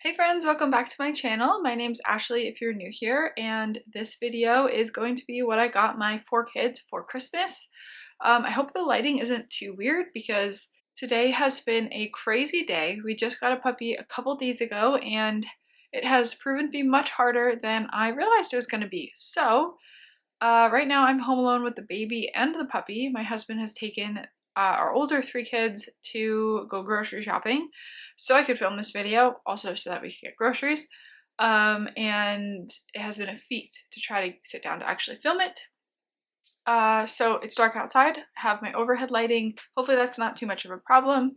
Hey friends, welcome back to my channel. My name's Ashley if you're new here, and this video is going to be what I got my 4 kids for Christmas. I hope the lighting isn't too weird because today has been a crazy day. We just got a puppy a couple days ago and it has proven to be much harder than I realized it was going to be. So right now I'm home alone with the baby and the puppy. My husband has taken our older 3 kids to go grocery shopping so I could film this video, also so that we could get groceries. And it has been a feat to try to sit down to actually film it. So it's dark outside, I have my overhead lighting. Hopefully that's not too much of a problem.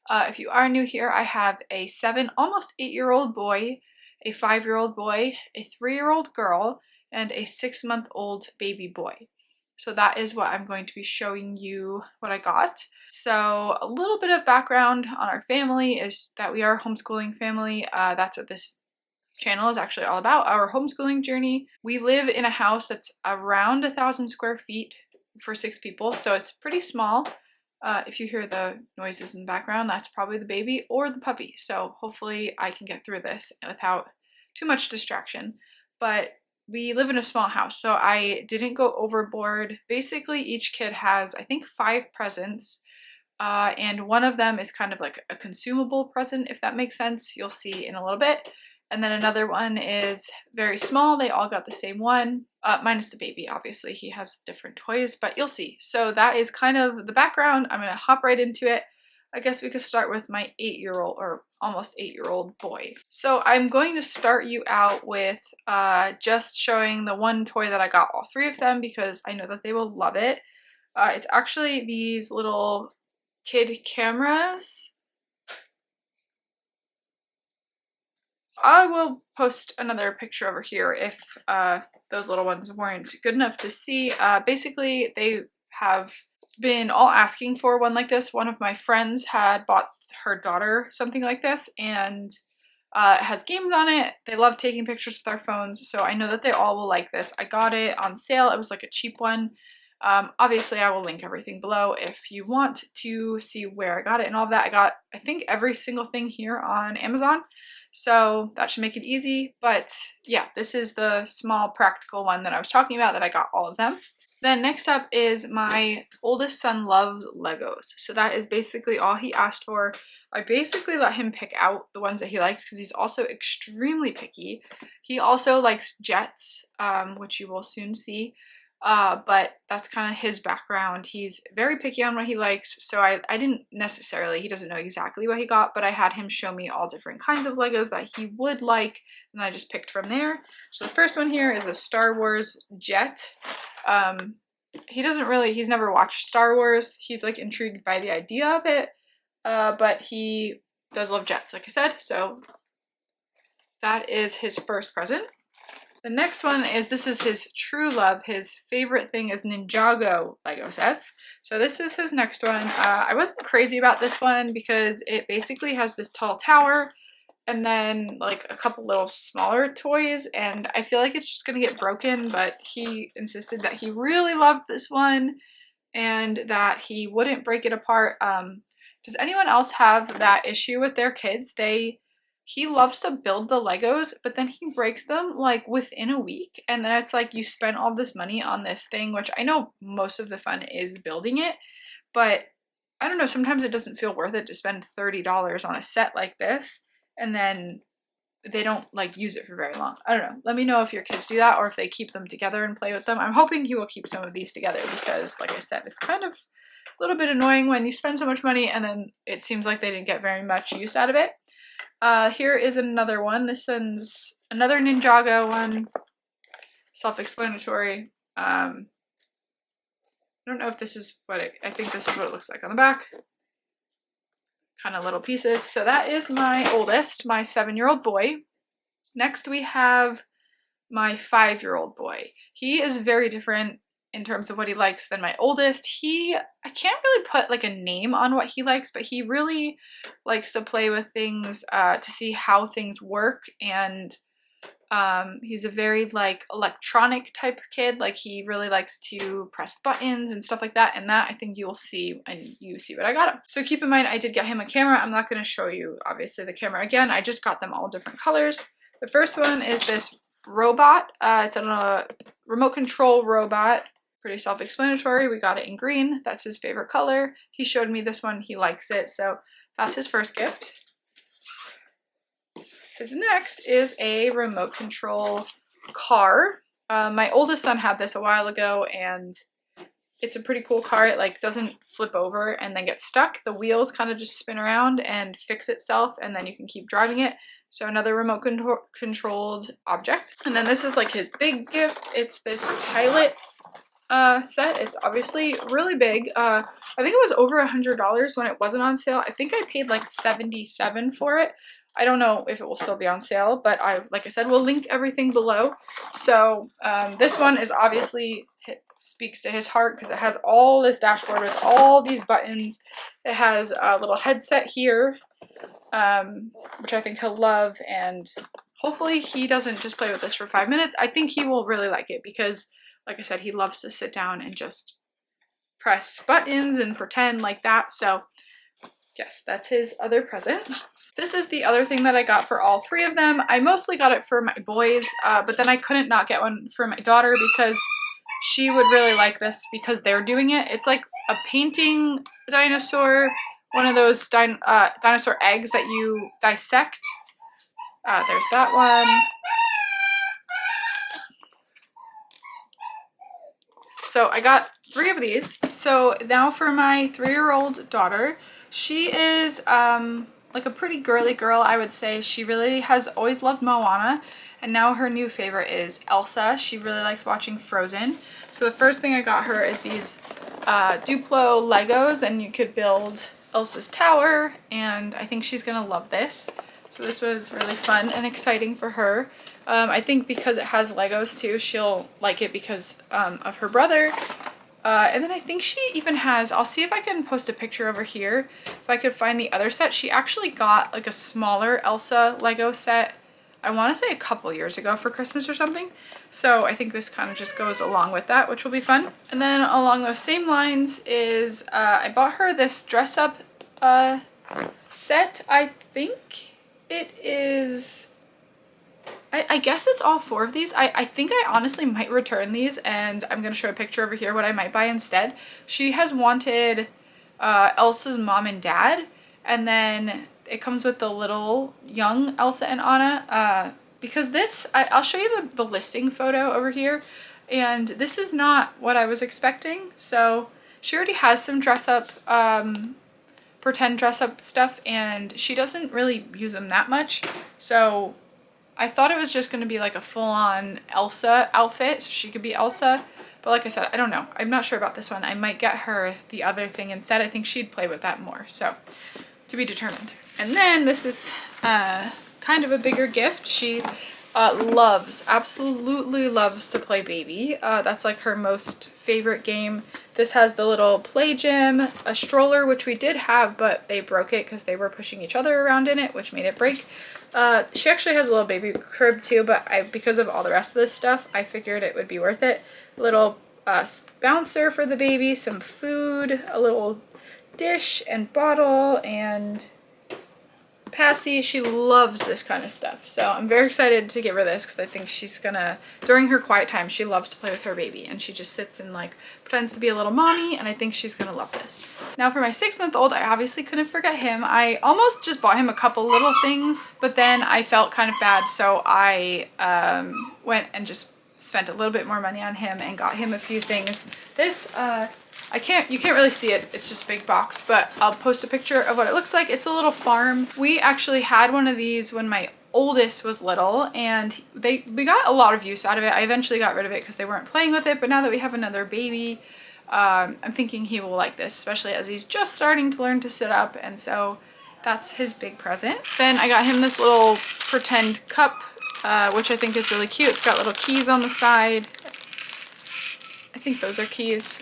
If you are new here, I have a 7, almost 8-year-old boy, a 5-year-old boy, a 3-year-old girl, and a 6-month-old baby boy. So that is what I'm going to be showing you what I got. So a little bit of background on our family is that we are a homeschooling family. That's what this channel is actually all about, our homeschooling journey. We live in a house that's around 1,000 square feet for 6 people, so it's pretty small. If you hear the noises in the background, that's probably the baby or the puppy. So hopefully I can get through this without too much distraction. But we live in a small house, so I didn't go overboard. Basically, each kid has, I think, 5 presents, and one of them is kind of like a consumable present, if that makes sense. You'll see in a little bit. And then another one is very small. They all got the same one, minus the baby, obviously. He has different toys, but you'll see. So that is kind of the background. I'm going to hop right into it. I guess we could start with my 8-year-old or almost 8-year-old boy. So I'm going to start you out with just showing the one toy that I got all 3 of them because I know that they will love it. It's actually these little kid cameras. I will post another picture over here if those little ones weren't good enough to see. Basically, they have been all asking for one like this. One of my friends had bought her daughter something like this, and it has games on it. They love taking pictures with their phones, so I know that they all will like this. I got it on sale. It was like a cheap one. Obviously, I will link everything below if you want to see where I got it and all of that. I got, I think, every single thing here on Amazon, so that should make it easy. But yeah, this is the small practical one that I was talking about that I got all of them. Then next up is my oldest son loves Legos. So that is basically all he asked for. I basically let him pick out the ones that he likes because he's also extremely picky. He also likes jets, which you will soon see. But that's kind of his background. He's very picky on what he likes, so I didn't necessarily, he doesn't know exactly what he got, but I had him show me all different kinds of Legos that he would like, and I just picked from there. So the first one here is a Star Wars jet. He's never watched Star Wars. He's like intrigued by the idea of it, but he does love jets, like I said, so that is his first present. The next one is, this is his true love. His favorite thing is Ninjago Lego sets. So this is his next one. I wasn't crazy about this one because it basically has this tall tower and then like a couple little smaller toys, and I feel like it's just gonna get broken, but he insisted that he really loved this one and that he wouldn't break it apart. Does anyone else have that issue with their kids? He loves to build the Legos, but then he breaks them like within a week. And then it's like you spent all this money on this thing, which I know most of the fun is building it, but I don't know, sometimes it doesn't feel worth it to spend $30 on a set like this and then they don't like use it for very long. I don't know. Let me know if your kids do that or if they keep them together and play with them. I'm hoping he will keep some of these together because, like I said, it's kind of a little bit annoying when you spend so much money and then it seems like they didn't get very much use out of it. Here is another one. This one's another Ninjago one. Self-explanatory. I don't know if this is what I think this is what it looks like on the back. Kind of little pieces. So that is my oldest, my 7-year-old boy. Next we have my 5-year-old boy. He is very different in terms of what he likes than my oldest. I can't really put like a name on what he likes, but he really likes to play with things to see how things work and He's a very like electronic type kid. Like he really likes to press buttons and stuff like that. And that I think you will see and you see what I got him. So keep in mind, I did get him a camera. I'm not going to show you obviously the camera again. I just got them all different colors. The first one is this robot. It's a remote control robot. Pretty self-explanatory. We got it in green. That's his favorite color. He showed me this one. He likes it. So that's his first gift. His next is a remote control car. My oldest son had this a while ago, and it's a pretty cool car. It like doesn't flip over and then get stuck. The wheels kind of just spin around and fix itself, and then you can keep driving it. So another remote controlled object. And then this is like his big gift. It's this pilot set. It's obviously really big. I think it was over $100 when it wasn't on sale. I think I paid like $77 for it. I don't know if it will still be on sale, but like I said, we'll link everything below. So this one is obviously speaks to his heart because it has all this dashboard with all these buttons. It has a little headset here, which I think he'll love, and hopefully he doesn't just play with this for 5 minutes. I think he will really like it because, like I said, he loves to sit down and just press buttons and pretend like that. So yes, that's his other present. This is the other thing that I got for all three of them. I mostly got it for my boys, but then I couldn't not get one for my daughter because she would really like this because they're doing it. It's like a painting dinosaur, one of those dinosaur eggs that you dissect. There's that one. So I got 3 of these. So now for my 3-year-old daughter, she is like a pretty girly girl, I would say. She really has always loved Moana, and now her new favorite is Elsa. She really likes watching Frozen. So the first thing I got her is these Duplo Legos, and you could build Elsa's tower, and I think she's gonna love this. So this was really fun and exciting for her. I think because it has Legos too, she'll like it because of her brother. And then I think she even has, I'll see if I can post a picture over here, if I could find the other set. She actually got like a smaller Elsa Lego set, I want to say a couple years ago for Christmas or something. So I think this kind of just goes along with that, which will be fun. And then along those same lines is, I bought her this dress up set. I think it is, I guess it's all 4 of these. I think I honestly might return these, and I'm going to show a picture over here what I might buy instead. She has wanted Elsa's mom and dad, and then it comes with the little young Elsa and Anna. Because this, I'll show you the listing photo over here, and this is not what I was expecting. So she already has some dress up, pretend dress up stuff, and she doesn't really use them that much. So I thought it was just going to be like a full-on Elsa outfit, so she could be Elsa. But like I said, I don't know. I'm not sure about this one. I might get her the other thing instead. I think she'd play with that more. So, to be determined. And then this is kind of a bigger gift. She absolutely loves to play baby. That's like her most favorite game. This has the little play gym, a stroller, which we did have, but they broke it because they were pushing each other around in it, which made it break. She actually has a little baby crib too, but because of all the rest of this stuff, I figured it would be worth it. A little bouncer for the baby, some food, a little dish and bottle, and Passy. She loves this kind of stuff. So I'm very excited to give her this because I think she's gonna, during her quiet time, she loves to play with her baby, and she just sits and like pretends to be a little mommy, and I think she's gonna love this. Now for my 6-month-old, I obviously couldn't forget him. I almost just bought him a couple little things, but then I felt kind of bad, so I went and just spent a little bit more money on him and got him a few things. This, you can't really see it, it's just a big box, but I'll post a picture of what it looks like. It's a little farm. We actually had one of these when my oldest was little, and we got a lot of use out of it. I eventually got rid of it because they weren't playing with it, but now that we have another baby, I'm thinking he will like this, especially as he's just starting to learn to sit up, and so that's his big present. Then I got him this little pretend cup, which I think is really cute. It's got little keys on the side. I think those are keys.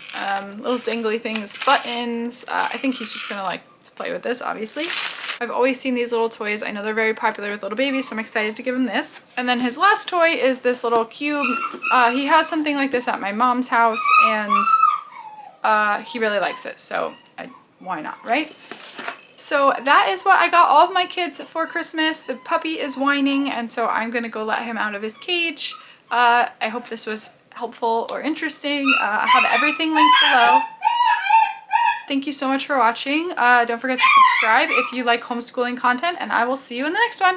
Little dangly things, buttons. I think he's just gonna like to play with this, obviously. I've always seen these little toys. I know they're very popular with little babies, so I'm excited to give him this. And then his last toy is this little cube. He has something like this at my mom's house, and he really likes it, so why not, right? So that is what I got all of my kids for Christmas. The puppy is whining, and so I'm gonna go let him out of his cage. I hope this was helpful or interesting. I have everything linked below. Thank you so much for watching. Don't forget to subscribe if you like homeschooling content, and I will see you in the next one.